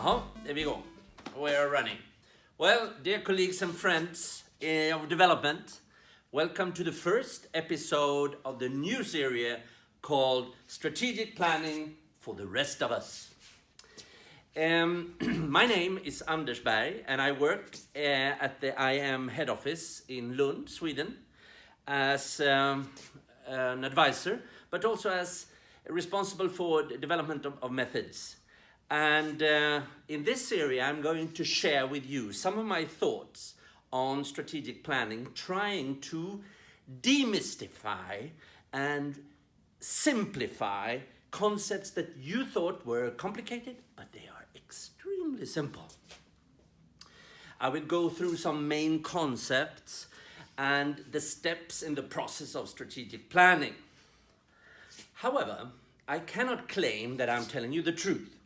There we go. We're running. Well, dear colleagues and friends of development, welcome to the first episode of the new series called Strategic Planning for the Rest of Us. My name is Berg, and I work at the IM head office in Lund, Sweden, as an advisor, but also as responsible for the development of methods. And in this series, I'm going to share with you some of my thoughts on strategic planning, trying to demystify and simplify concepts that you thought were complicated, but they are extremely simple. I will go through some main concepts and the steps in the process of strategic planning. However, I cannot claim that I'm telling you the truth,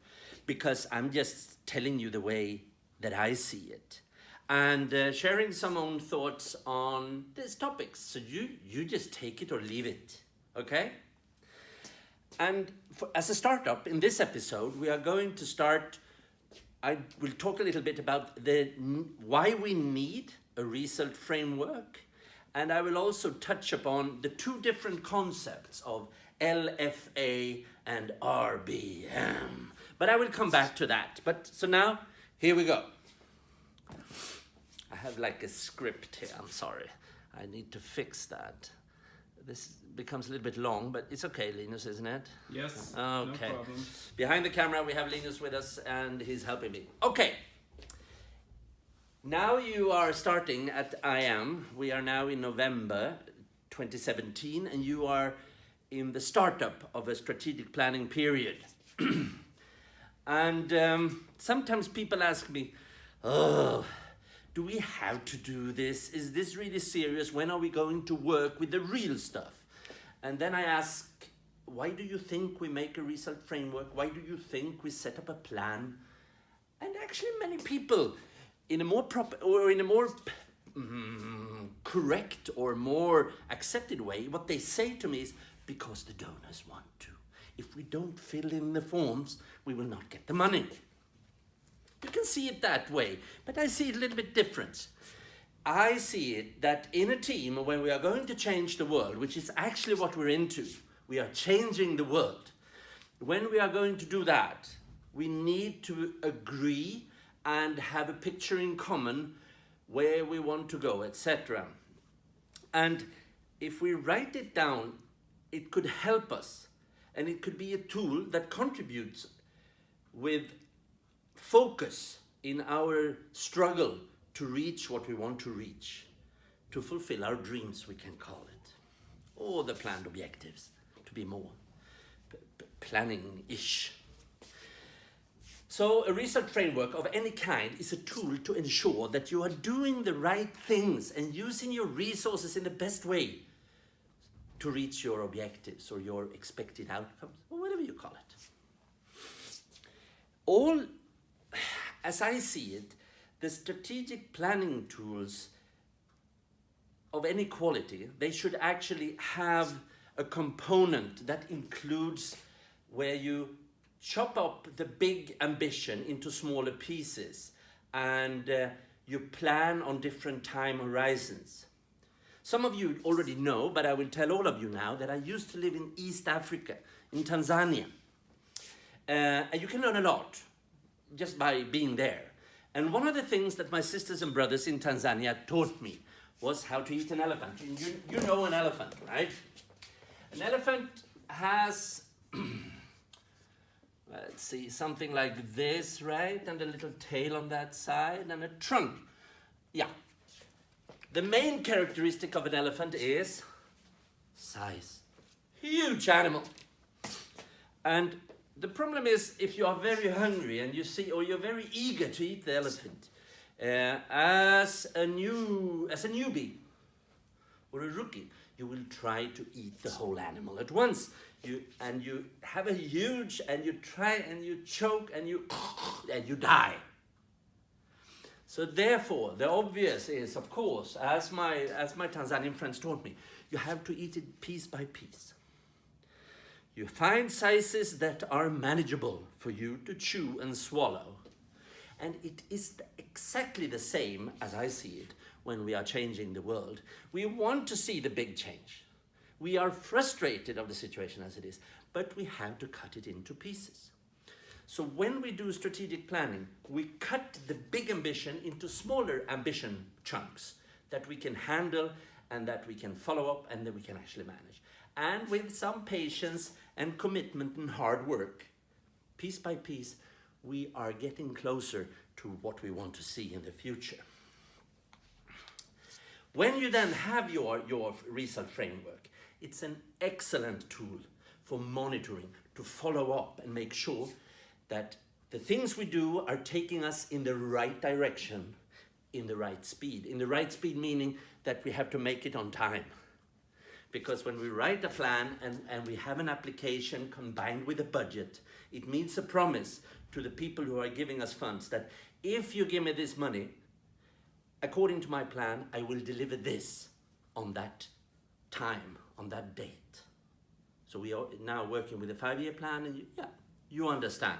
because I'm just telling you the way that I see it and sharing some own thoughts on these topics. So you just take it or leave it, okay? And as a startup in this episode, we are going to start. I will talk a little bit about why we need a result framework, and I will also touch upon the two different concepts of LFA and RBM. But I will come back to that. So now, here we go. I have like a script here, I'm sorry. I need to fix that. This becomes a little bit long, but it's okay, Linus, isn't it? Yes, okay. No problem. Behind the camera, we have Linus with us, and he's helping me. Okay. Now you are starting at IM. We are now in November 2017, and you are in the startup of a strategic planning period. And sometimes people ask me, do we have to do this? Is this really serious? When are we going to work with the real stuff? And then I ask, why do you think we make a result framework? Why do you think we set up a plan? And actually many people, in a more proper or in a more correct or more accepted way, what they say to me is, because the donors want to. If we don't fill in the forms, we will not get the money. You can see it that way, but I see it a little bit different. I see it that in a team, when we are going to change the world, which is actually what we're into, we are changing the world. When we are going to do that, we need to agree and have a picture in common where we want to go, etc. And if we write it down, it could help us, and it could be a tool that contributes with focus in our struggle to reach what we want to reach, to fulfill our dreams, we can call it, or the planned objectives, to be more planning-ish. So a result framework of any kind is a tool to ensure that you are doing the right things and using your resources in the best way to reach your objectives or your expected outcomes, or whatever you call it. As I see it, the strategic planning tools of any quality, they should actually have a component that includes where you chop up the big ambition into smaller pieces and you plan on different time horizons. Some of you already know, but I will tell all of you now that I used to live in East Africa, in Tanzania. And you can learn a lot just by being there. And one of the things that my sisters and brothers in Tanzania taught me was how to eat an elephant. You know an elephant, right? An elephant has, let's see, something like this, right? And a little tail on that side and a trunk. Yeah. The main characteristic of an elephant is size. Huge animal. And the problem is, if you are very hungry and you see, or you're very eager to eat the elephant, as a newbie or a rookie, you will try to eat the whole animal at once. You have a huge, and you try and you choke and you die. So therefore, the obvious is, of course, as my Tanzanian friends taught me, you have to eat it piece by piece. You find sizes that are manageable for you to chew and swallow. And it is exactly the same as I see it when we are changing the world. We want to see the big change. We are frustrated of the situation as it is, but we have to cut it into pieces. So when we do strategic planning, we cut the big ambition into smaller ambition chunks that we can handle and that we can follow up and that we can actually manage. And with some patience and commitment and hard work, piece by piece, we are getting closer to what we want to see in the future. When you then have your result framework, it's an excellent tool for monitoring, to follow up and make sure that the things we do are taking us in the right direction, in the right speed. In the right speed meaning that we have to make it on time. Because when we write a plan and we have an application combined with a budget, it means a promise to the people who are giving us funds that if you give me this money, according to my plan, I will deliver this on that time, on that date. So we are now working with a 5-year plan, and you understand.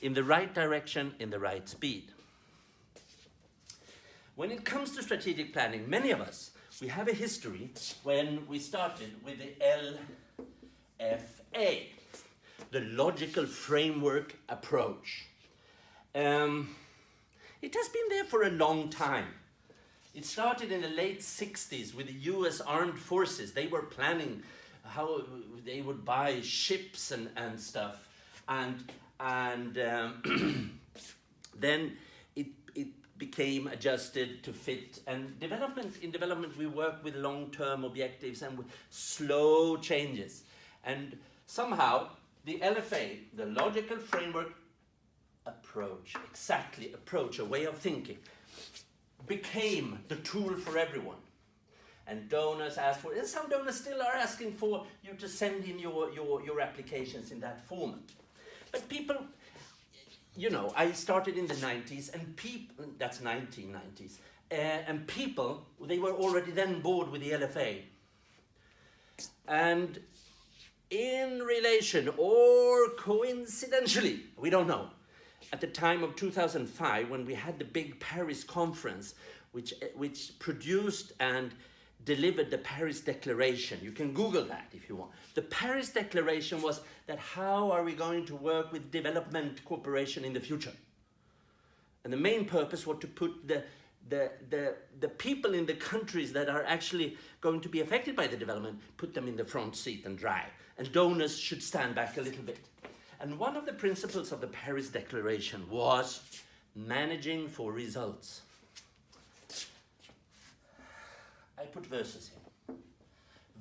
In the right direction, in the right speed. When it comes to strategic planning, many of us, we have a history when we started with the LFA, the logical framework approach. It has been there for a long time. It started in the late 60s with the US Armed Forces. They were planning how they would buy ships and stuff. And then it became adjusted to fit. And in development, we work with long-term objectives and with slow changes. And somehow, the LFA, the logical framework approach, a way of thinking, became the tool for everyone. And donors asked for it, and some donors still are asking for you to send in your applications in that format. But people, I started in the 90s, and people, that's 1990s, and people, they were already then bored with the LFA. And in relation, or coincidentally, we don't know, at the time of 2005, when we had the big Paris conference, which produced and delivered the Paris Declaration. You can Google that if you want. The Paris Declaration was that how are we going to work with development cooperation in the future? And the main purpose was to put the people in the countries that are actually going to be affected by the development, put them in the front seat and drive. And donors should stand back a little bit. And one of the principles of the Paris Declaration was managing for results. I put verses here.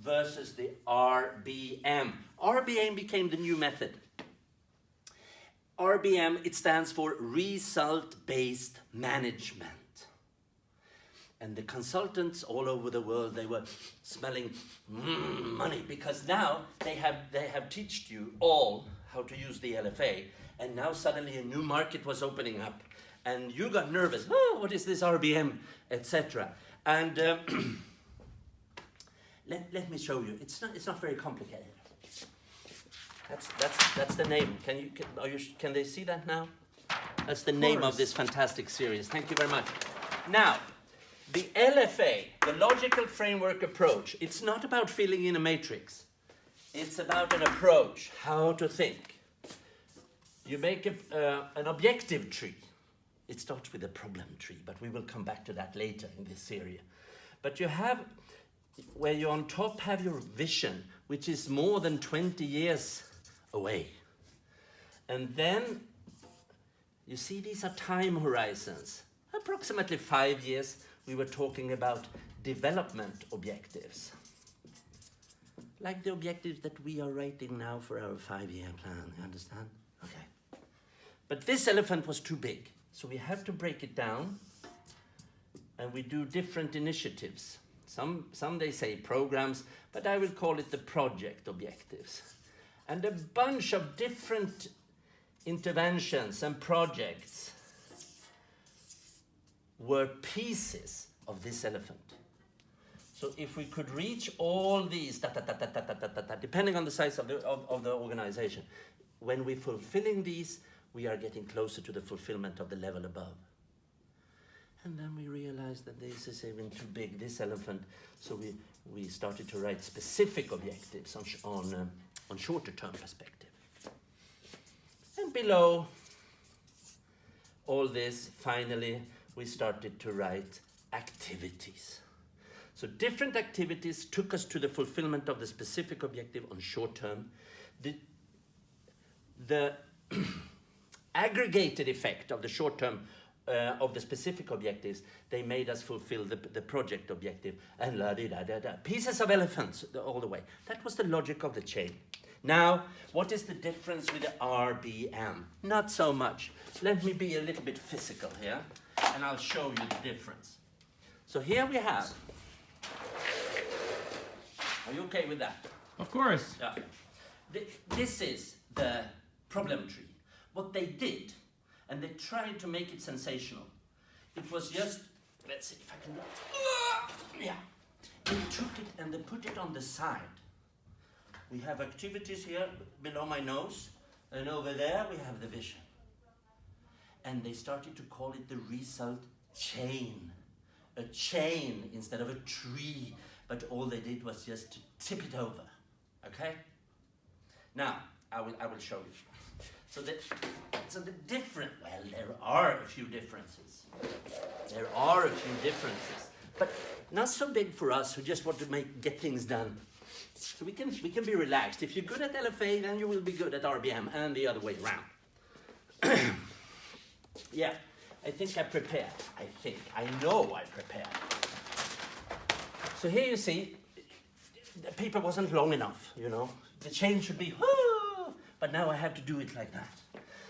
Versus the RBM. RBM became the new method. RBM, it stands for result-based management. And the consultants all over the world, they were smelling money, because now they have taught you all how to use the LFA, and now suddenly a new market was opening up, and you got nervous. Oh, what is this RBM, etc. And let me show you. It's not very complicated. That's the name. Can they see that now? That's the name of this fantastic series. Thank you very much. Now, the LFA, the logical framework approach, it's not about filling in a matrix. It's about an approach, how to think. You make an objective tree. It starts with a problem tree, but we will come back to that later in this area. But you have, where you on top have your vision, which is more than 20 years away. And then you see these are time horizons. Approximately 5 years, we were talking about development objectives. Like the objectives that we are writing now for our 5-year plan, you understand? Okay. But this elephant was too big, so we have to break it down, and we do different initiatives. Some they say programs, but I will call it the project objectives. And a bunch of different interventions and projects were pieces of this elephant. So if we could reach all these, depending on the size of the organization, when we're fulfilling these, we are getting closer to the fulfillment of the level above. And then we realized that this is even too big, this elephant, so we started to write specific objectives on shorter term perspective. And below all this, finally, we started to write activities. So different activities took us to the fulfillment of the specific objective on short term. The aggregated effect of the short term of the specific objectives, they made us fulfill the project objective, and la-di-da-da-da. Pieces of elephants all the way. That was the logic of the chain. Now, what is the difference with the RBM? Not so much. Let me be a little bit physical here, and I'll show you the difference. So here we have. Are you okay with that? Of course. Yeah. This is the problem tree. What they did, and they tried to make it sensational. It was just, let's see if I can, yeah. They took it and they put it on the side. We have activities here below my nose, and over there we have the vision. And they started to call it the result chain. A chain instead of a tree, but all they did was just to tip it over, okay? Now, I will show you. So the different, well, there are a few differences. There are a few differences, but not so big for us who just want to get things done. So we can be relaxed. If you're good at LFA, then you will be good at RBM, and the other way around. Yeah, I think I prepared. I know I prepared. So here you see, the paper wasn't long enough, you know. The chain should be, whoo, but now I have to do it like that.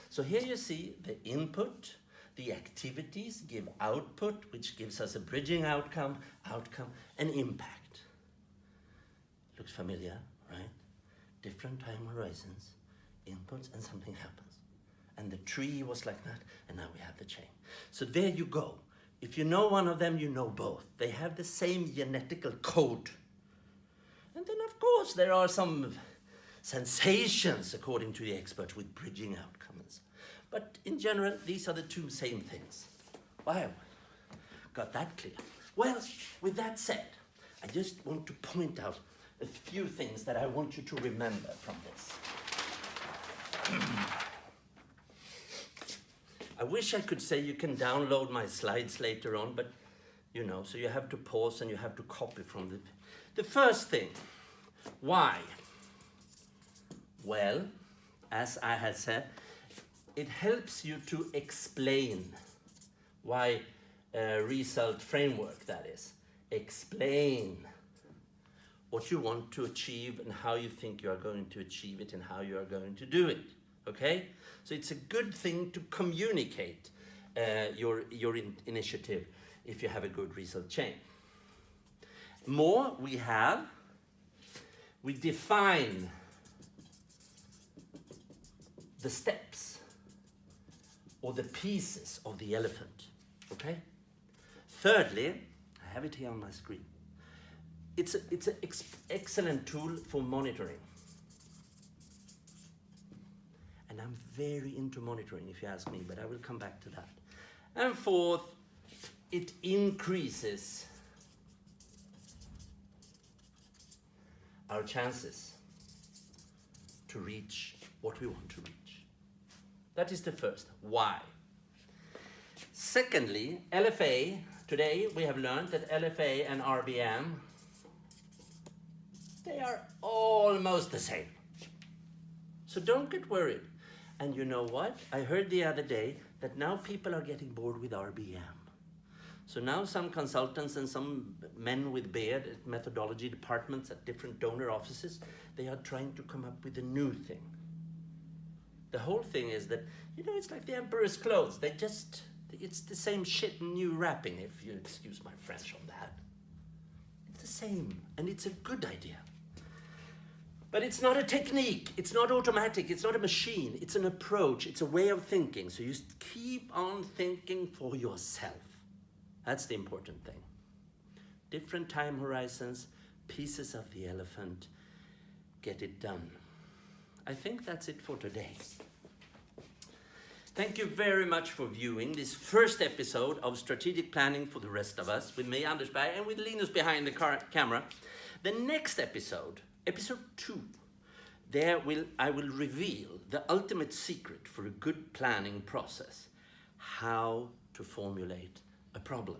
So here you see the input, the activities give output, which gives us a bridging outcome, and impact. Looks familiar, right? Different time horizons, inputs, and something happens. And the tree was like that, and now we have the chain. So there you go. If you know one of them, you know both. They have the same genetical code. And then, of course, there are some sensations, according to the experts, with bridging outcomes. But in general, these are the two same things. Wow, got that clear. Well, with that said, I just want to point out a few things that I want you to remember from this. I wish I could say you can download my slides later on, but you know, so you have to pause and you have to copy from the first thing. Why? Well, as I had said, it helps you to explain why result framework, that is. Explain what you want to achieve and how you think you are going to achieve it and how you are going to do it, okay? So it's a good thing to communicate your initiative if you have a good result chain. More we define the steps or the pieces of the elephant, okay? Thirdly, I have it here on my screen. It's an excellent tool for monitoring. And I'm very into monitoring, if you ask me, but I will come back to that. And fourth, it increases our chances to reach what we want to reach. That is the first. Why? Secondly, LFA, today we have learned that LFA and RBM, they are almost the same. So don't get worried. And you know what? I heard the other day that now people are getting bored with RBM. So now some consultants and some men with beard at methodology departments at different donor offices, they are trying to come up with a new thing. The whole thing is that, you know, it's like the emperor's clothes. It's the same shit in new wrapping, if you excuse my French on that. It's the same, and it's a good idea. But it's not a technique, it's not automatic, it's not a machine, it's an approach, it's a way of thinking. So you keep on thinking for yourself. That's the important thing. Different time horizons, pieces of the elephant, get it done. I think that's it for today. Thank you very much for viewing this first episode of Strategic Planning for the Rest of Us with me, Anders Berg, and with Linus behind the camera. The next episode, episode 2, I will reveal the ultimate secret for a good planning process. How to formulate a problem.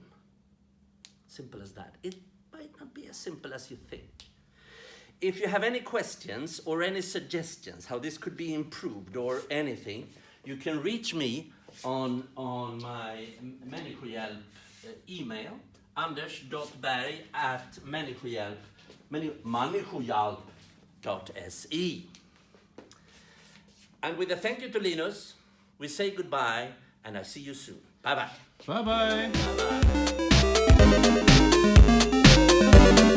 Simple as that. It might not be as simple as you think. If you have any questions or any suggestions how this could be improved or anything, you can reach me on my Människohjälp email, anders.berg@människohjälp.se. And with a thank you to Linus, we say goodbye and I see you soon. Bye-bye. Bye-bye. Bye-bye.